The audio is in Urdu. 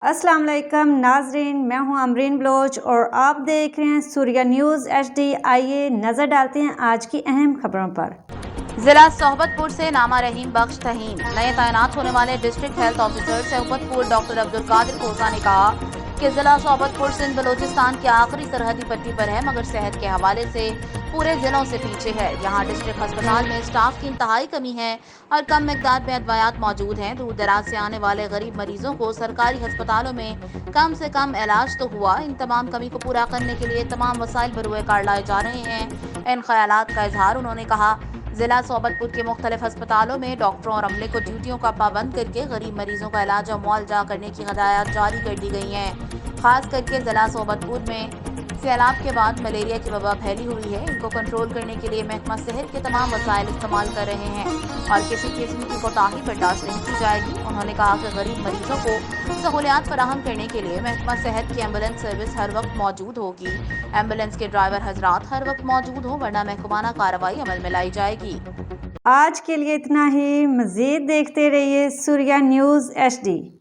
السلام علیکم ناظرین، میں ہوں امرین بلوچ اور آپ دیکھ رہے ہیں سوریہ نیوز HD۔ آئیے نظر ڈالتے ہیں آج کی اہم خبروں پر۔ ضلع صحبت پور سے نامہ رحیم بخش تہیم نئے تعینات ہونے والے ڈسٹرکٹ ہیلتھ آفیسر صحبت پور ڈاکٹر عبدالقادر کوسہ نے کہا کہ ضلع صحبت پور سندھ بلوچستان کی آخری سرحدی پٹی پر ہے، مگر صحت کے حوالے سے پورے ضلعوں سے پیچھے ہے۔ یہاں ڈسٹرکٹ ہسپتال میں اسٹاف کی انتہائی کمی ہے اور کم مقدار میں ادویات موجود ہیں۔ دور دراز سے آنے والے غریب مریضوں کو سرکاری ہسپتالوں میں کم سے کم علاج تو ہوا۔ ان تمام کمی کو پورا کرنے کے لیے تمام وسائل بروئے کار لائے جا رہے ہیں۔ ان خیالات کا اظہار انہوں نے کہا۔ ضلع صحبت پور کے مختلف ہسپتالوں میں ڈاکٹروں اور عملے کو ڈیوٹیوں کا پابند کر کے غریب مریضوں کا علاج اور معالجہ کرنے کی ہدایات جاری کر دی گئی ہیں۔ خاص کر کے ضلع صحبت پور میں سیلاب کے بعد ملیریا کی وبا پھیلی ہوئی ہے۔ ان کو کنٹرول کرنے کے لیے محکمہ صحت کے تمام وسائل استعمال کر رہے ہیں اور کسی قسم کی کوتاہی برداشت نہیں کی جائے گی۔ انہوں نے کہا کہ غریب مریضوں کو سہولیات فراہم کرنے کے لیے محکمہ صحت کی ایمبولینس سروس ہر وقت موجود ہوگی۔ ایمبولینس کے ڈرائیور حضرات ہر وقت موجود ہوں، ورنہ محکمانہ کارروائی عمل میں لائی جائے گی۔ آج کے لیے اتنا ہی، مزید دیکھتے رہیے سوریہ نیوز HD۔